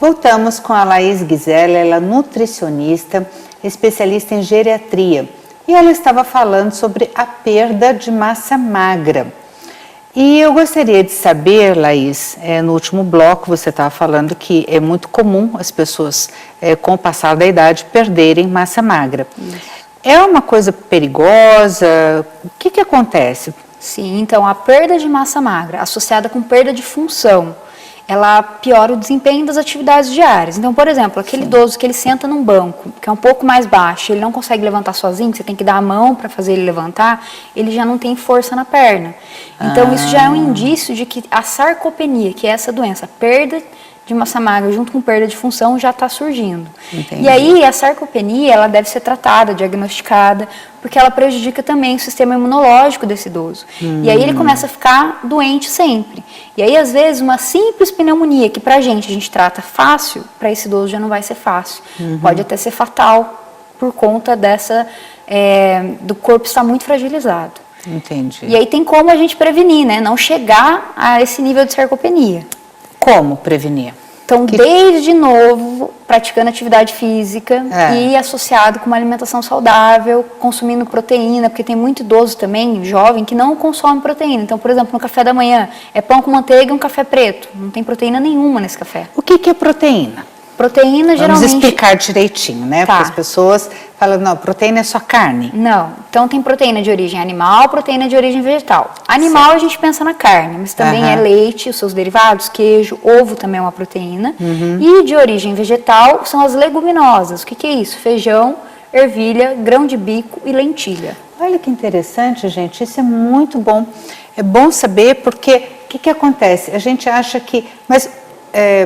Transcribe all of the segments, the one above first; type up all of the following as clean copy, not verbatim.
Voltamos com a Laís Guisella, ela é nutricionista, especialista em geriatria. E ela estava falando sobre a perda de massa magra. E eu gostaria de saber, Laís, no último bloco você estava falando que é muito comum as pessoas, com o passar da idade, perderem massa magra. Isso. É uma coisa perigosa? O que acontece? Sim, então a perda de massa magra associada com perda de função, ela piora o desempenho das atividades diárias. Então, por exemplo, aquele idoso que ele senta num banco, que é um pouco mais baixo, ele não consegue levantar sozinho, você tem que dar a mão para fazer ele levantar, ele já não tem força na perna. Então, isso já é um indício de que a sarcopenia, que é essa doença, perda de massa magra junto com perda de função, já está surgindo. Entendi. E aí, a sarcopenia, ela deve ser tratada, diagnosticada, porque ela prejudica também o sistema imunológico desse idoso. E aí ele começa a ficar doente sempre. E aí, às vezes, uma simples pneumonia, que pra gente a gente trata fácil, para esse idoso já não vai ser fácil. Pode até ser fatal, por conta dessa, do corpo estar muito fragilizado. Entendi. E aí tem como a gente prevenir, né? Não chegar a esse nível de sarcopenia. Como prevenir? Então, desde novo, praticando atividade física e associado com uma alimentação saudável, consumindo proteína, porque tem muito idoso também, jovem, que não consome proteína. Então, por exemplo, no café da manhã, é pão com manteiga e um café preto. Não tem proteína nenhuma nesse café. O que é proteína? Proteína, geralmente... Vamos explicar direitinho, né? Porque as pessoas falam, não, proteína é só carne. Não. Então, tem proteína de origem animal, proteína de origem vegetal. Animal, a gente pensa na carne, mas também é leite, os seus derivados, queijo, ovo também é uma proteína. E de origem vegetal são as leguminosas. O que é isso? Feijão, ervilha, grão de bico e lentilha. Olha que interessante, gente. Isso é muito bom. É bom saber porque o que acontece? A gente acha que... Mas,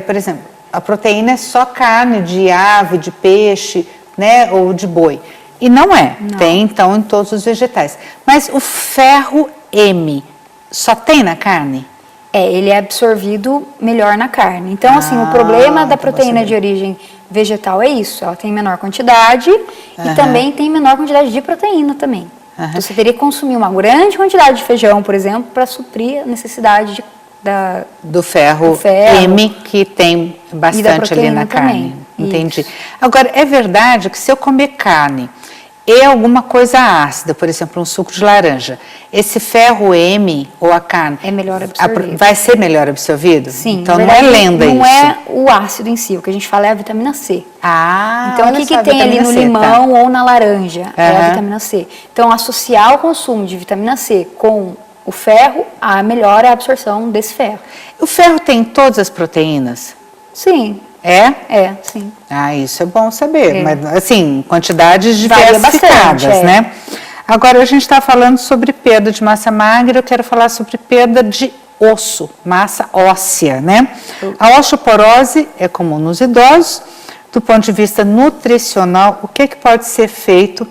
por exemplo, a proteína é só carne de ave, de peixe, né, ou de boi. E não é. Não. Tem, então, em todos os vegetais. Mas o ferro M só tem na carne? Ele é absorvido melhor na carne. Então, assim, o problema da proteína de origem vegetal é isso. Ela tem menor quantidade e também tem menor quantidade de proteína também. Então, você teria que consumir uma grande quantidade de feijão, por exemplo, para suprir a necessidade do ferro M, que tem bastante ali na carne. Entendi. Isso. Agora, é verdade que se eu comer carne e alguma coisa ácida, por exemplo, um suco de laranja, esse ferro M ou a carne... É melhor absorvido. Vai ser melhor absorvido? Sim. Então, verdade, não é lenda isso. Não é o ácido em si, o que a gente fala é a vitamina C. Então, o que tem ali no limão ou na laranja? É a vitamina C. Então, associar o consumo de vitamina C com o ferro, melhora a absorção desse ferro. O ferro tem todas as proteínas? Sim. Sim. Isso é bom saber, mas assim, quantidades diversificadas, bastante, né? Agora a gente está falando sobre perda de massa magra, eu quero falar sobre perda de osso, massa óssea, né? A osteoporose é comum nos idosos, do ponto de vista nutricional, o que pode ser feito?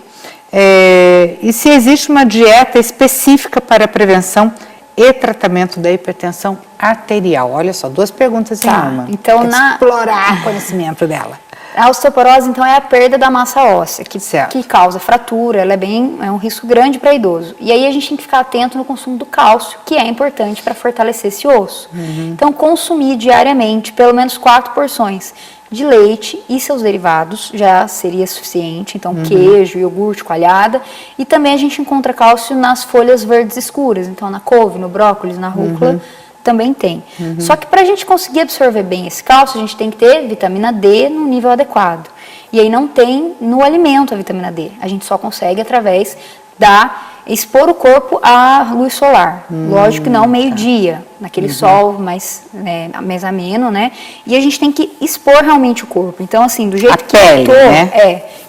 E se existe uma dieta específica para a prevenção e tratamento da hipertensão arterial? Olha só, duas perguntas em uma. Então, explorar o conhecimento dela. A osteoporose, então, é a perda da massa óssea, que causa fratura, ela é um risco grande para idoso. E aí a gente tem que ficar atento no consumo do cálcio, que é importante para fortalecer esse osso. Então, consumir diariamente pelo menos 4 porções de leite e seus derivados já seria suficiente, então queijo, iogurte, coalhada, e também a gente encontra cálcio nas folhas verdes escuras, então na couve, no brócolis, na rúcula, também tem. Só que para a gente conseguir absorver bem esse cálcio, a gente tem que ter vitamina D no nível adequado, e aí não tem no alimento a vitamina D, a gente só consegue através expor o corpo à luz solar. Lógico que não meio-dia, naquele sol mais ameno, né? E a gente tem que expor realmente o corpo. Então, assim, do jeito que eu tô,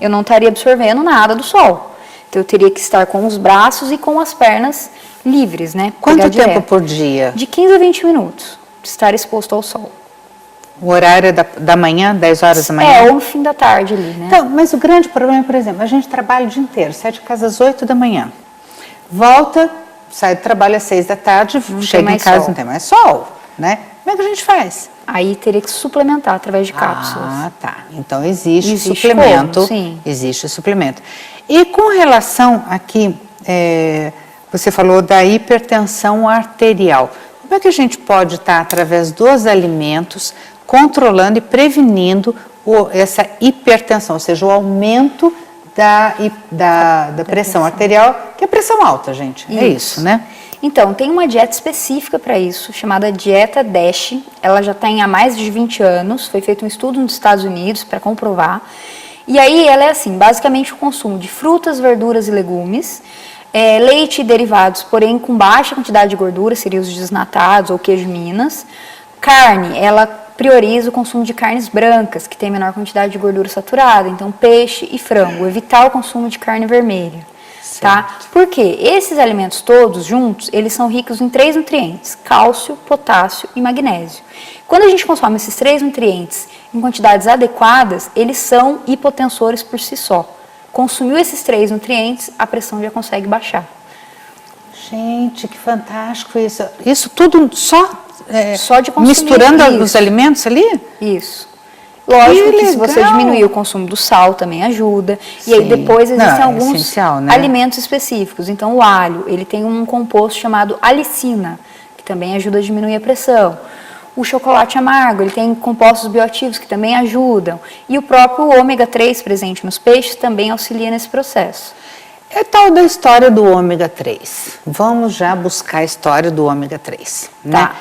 eu não estaria absorvendo nada do sol. Então, eu teria que estar com os braços e com as pernas livres, né? Quanto tempo por dia? De 15 a 20 minutos, estar exposto ao sol. O horário é da manhã, 10 horas da manhã? Ou no fim da tarde ali, né? Então, mas o grande problema, por exemplo, a gente trabalha o dia inteiro, sai de casa às 8 da manhã. Volta, sai do trabalho às 6 da tarde, chega em casa, não tem mais sol, né? Como é que a gente faz? Aí teria que suplementar através de cápsulas. Tá. Então existe suplemento. Sim. Existe suplemento. E com relação aqui, você falou da hipertensão arterial. Como é que a gente pode estar, através dos alimentos, controlando e prevenindo essa hipertensão, ou seja, o aumento da pressão arterial, que é pressão alta, gente. É isso, né? Então, tem uma dieta específica para isso, chamada dieta DASH. Ela já tem há mais de 20 anos, foi feito um estudo nos Estados Unidos para comprovar. E aí ela é assim, basicamente o consumo de frutas, verduras e legumes, leite e derivados, porém com baixa quantidade de gordura, seriam os desnatados ou queijo Minas. Carne, ela prioriza o consumo de carnes brancas, que tem menor quantidade de gordura saturada, então peixe e frango, evitar o consumo de carne vermelha. Tá? Porque esses alimentos todos juntos, eles são ricos em 3 nutrientes, cálcio, potássio e magnésio. Quando a gente consome esses 3 nutrientes em quantidades adequadas, eles são hipotensores por si só. Consumiu esses 3 nutrientes, a pressão já consegue baixar. Gente, que fantástico isso. Isso tudo só de consumir, misturando os alimentos ali? Isso. Lógico que se você diminuir o consumo do sal também ajuda. Sim. E aí depois existem alguns alimentos específicos. Então o alho, ele tem um composto chamado alicina, que também ajuda a diminuir a pressão. O chocolate amargo, ele tem compostos bioativos que também ajudam. E o próprio ômega 3 presente nos peixes também auxilia nesse processo. É tal da história do ômega 3. Vamos já buscar a história do ômega 3. Né? Tá.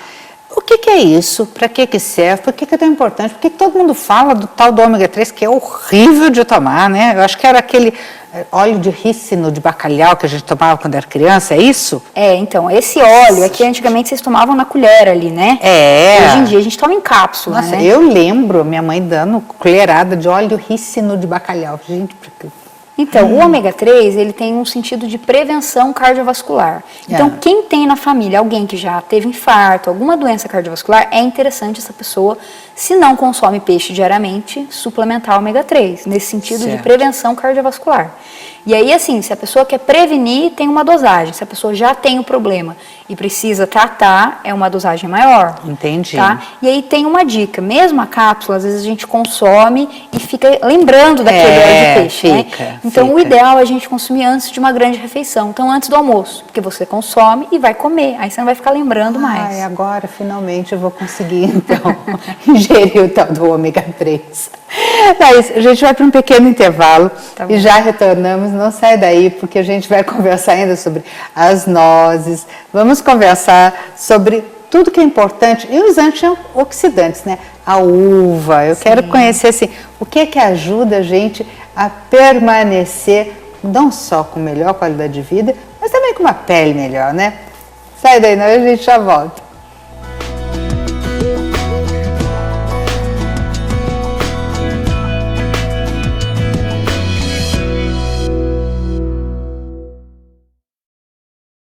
O que é isso? Para que serve? Por que é tão importante? Por que todo mundo fala do tal do ômega 3, que é horrível de tomar, né? Eu acho que era aquele óleo de rícino de bacalhau que a gente tomava quando era criança, é isso? Então, esse óleo é que antigamente vocês tomavam na colher ali, né? Hoje em dia a gente toma em cápsula, Nossa, né? Eu lembro minha mãe dando colherada de óleo rícino de bacalhau. Gente, Então, o ômega 3, ele tem um sentido de prevenção cardiovascular. Então, quem tem na família alguém que já teve infarto, alguma doença cardiovascular, é interessante essa pessoa, se não consome peixe diariamente, suplementar ômega 3, nesse sentido de prevenção cardiovascular. E aí, assim, se a pessoa quer prevenir, tem uma dosagem. Se a pessoa já tem o problema e precisa tratar, é uma dosagem maior. Entendi. Tá? E aí tem uma dica, mesmo a cápsula, às vezes a gente consome e fica lembrando daquele óleo de peixe, né? Então o ideal é a gente consumir antes de uma grande refeição, então antes do almoço, porque você consome e vai comer, aí você não vai ficar lembrando mais. Agora finalmente eu vou conseguir então ingerir o tal do ômega 3. Mas a gente vai para um pequeno intervalo e já retornamos, não sai daí porque a gente vai conversar ainda sobre as nozes, vamos conversar sobre tudo que é importante e os antioxidantes, né? A uva, eu quero conhecer assim, o que é que ajuda a gente a permanecer não só com melhor qualidade de vida, mas também com uma pele melhor, né? Sai daí, não, a gente já volta.